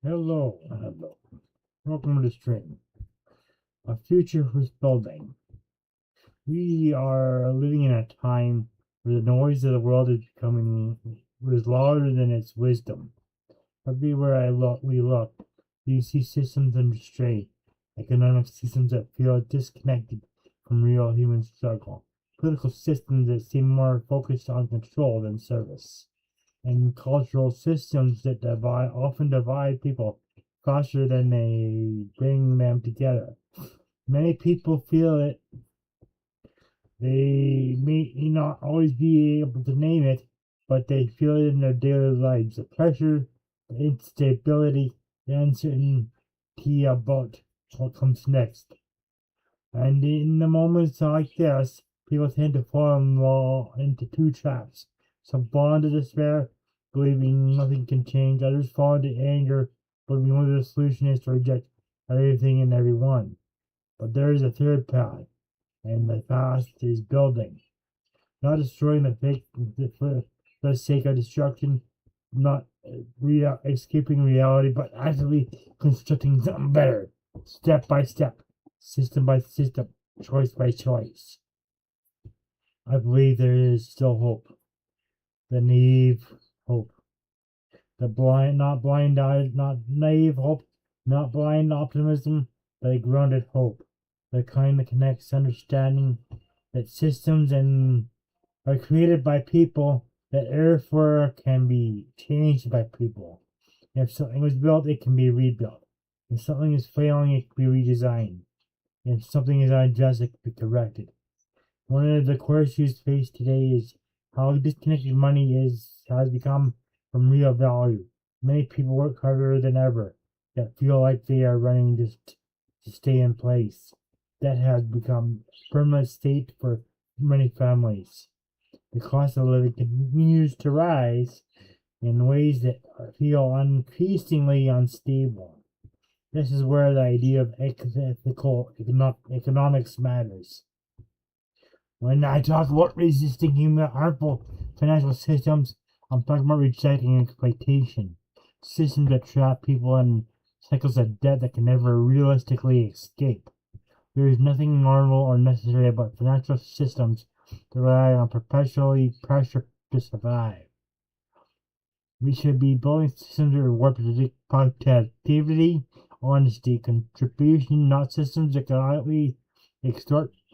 Hello. Welcome to the stream. A future worth building. We are living in a time where the noise of the world is becoming is louder than its wisdom. Everywhere we look, we see systems under strain, economic systems that feel disconnected from real human struggle, political systems that seem more focused on control than service, and cultural systems that often divide people faster than they bring them together. Many people feel it. They may not always be able to name it, but they feel it in their daily lives. The pressure, the instability, the uncertainty about what comes next. And in the moments like this, people tend to fall into two traps. Some fall into despair, believing nothing can change. Others fall into anger, believing only the solution is to reject everything and everyone. But there is a third path, and the path is building. Not destroying for the sake of destruction, not escaping reality, but actively constructing something better, step by step, system by system, choice by choice. I believe there is still hope. The naive hope. Not naive hope, not blind optimism, but a grounded hope. The kind that connects understanding that systems are created by people, that therefore can be changed by people. If something was built, it can be rebuilt. If something is failing, it can be redesigned. If something is unjust, it can be corrected. One of the core issues faced today is how disconnected money has become from real value. Many people work harder than ever, yet feel like they are running just to stay in place. That has become a permanent state for many families. The cost of living continues to rise in ways that feel increasingly unstable. This is where the idea of ethical economics matters. When I talk about resisting harmful financial systems, I'm talking about rejecting exploitation. Systems that trap people in cycles of debt that can never realistically escape. There is nothing normal or necessary about financial systems that rely on perpetually pressure to survive. We should be building systems that reward productivity, honesty, contribution, not systems that can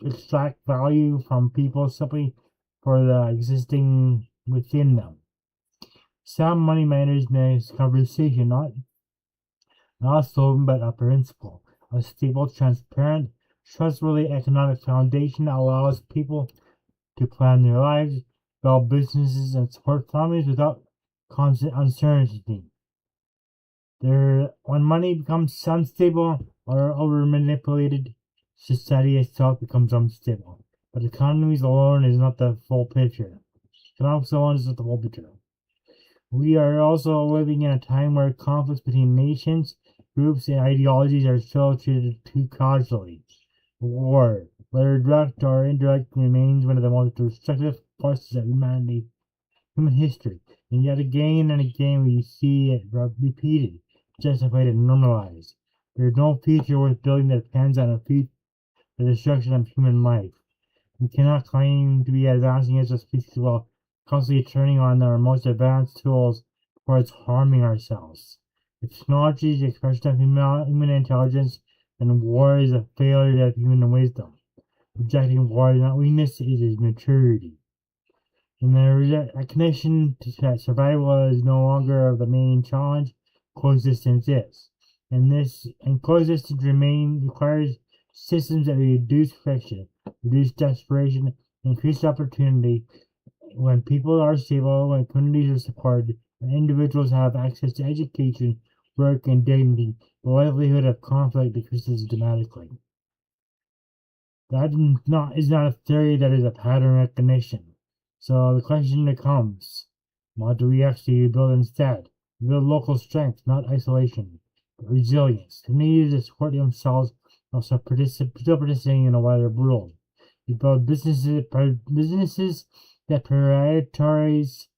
extract value from people simply for the existing within them. Sound money matters in this conversation, not a slogan but a principle. A stable, transparent, trustworthy economic foundation allows people to plan their lives, build businesses, and support families without constant uncertainty. When money becomes unstable or over manipulated, society itself becomes unstable. But economies alone is not the full picture. Economics alone is not the full picture. We are also living in a time where conflicts between nations, groups, and ideologies are still treated too casually. War, whether direct or indirect, remains one of the most destructive forces of human history. And yet again and again we see it repeated, justified, and normalized. There is no future worth building that depends on the destruction of human life. We cannot claim to be advancing as a species while constantly turning on our most advanced tools towards harming ourselves. If technology is the expression of human intelligence, then war is a failure of human wisdom. Rejecting war is not weakness, it is maturity. And the recognition that survival is no longer the main challenge, coexistence is. And coexistence requires systems that reduce friction, reduce desperation, increase opportunity. When people are stable, when communities are supported, when individuals have access to education, work, and dignity, the likelihood of conflict decreases dramatically. That is not a theory, that is a pattern recognition. So the question becomes, what do we actually build instead? We build local strength, not isolation, but resilience. Communities that support themselves while still participating in a wider world. We build businesses that prioritize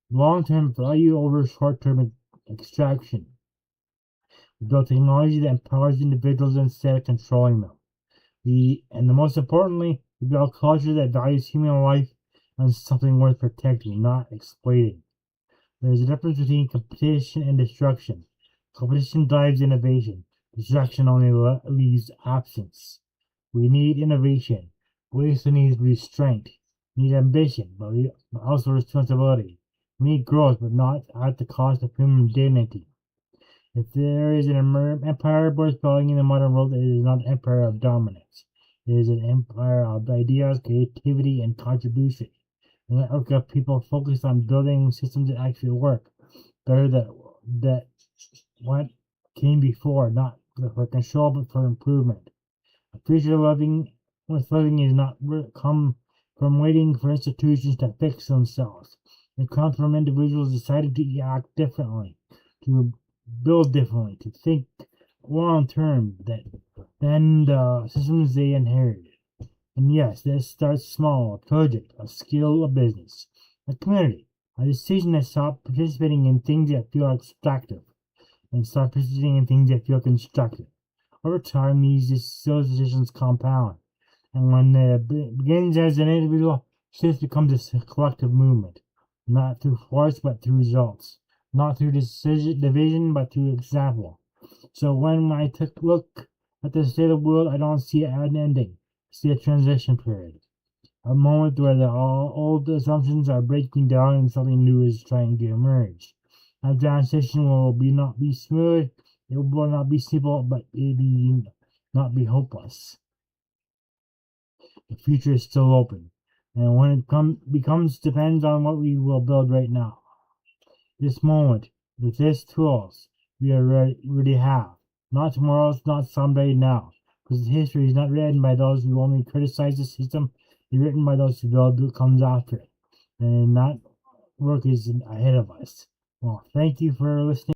long-term value over short-term extraction. We build technology that empowers individuals instead of controlling them. And the most importantly, we build a culture that values human life as something worth protecting, not exploiting. There is a difference between competition and destruction. Competition drives innovation. Destruction only leaves absence. We need innovation. We also need restraint. We need ambition, but also responsibility. We need growth, but not at the cost of human dignity. If there is an empire worth building in the modern world, it is not an empire of dominance. It is an empire of ideas, creativity, and contribution. A network of people focused on building systems that actually work better than what came before, not for control but for improvement. A future worth living is not come from waiting for institutions to fix themselves. It comes from individuals deciding to act differently, to build differently, to think long term than the systems they inherited. And yes, this starts small: a project, a skill, a business, a community, a decision to stop participating in things that feel extractive and start participating in things that feel constructive. Over time, those decisions compound, and when it begins as an individual, shift becomes a collective movement, not through force but through results, not through division but through example. So when I look at the state of the world, I don't see an ending. I see a transition period, a moment where the old assumptions are breaking down and something new is trying to emerge. That transition will not be smooth. It will not be simple, but it will not be hopeless. The future is still open, and when it becomes depends on what we will build right now. This moment, with these tools, we already have. Not tomorrow, not someday, now. Because history is not written by those who only criticize the system, it's written by those who build what comes after it. And that work is ahead of us. Well, thank you for listening.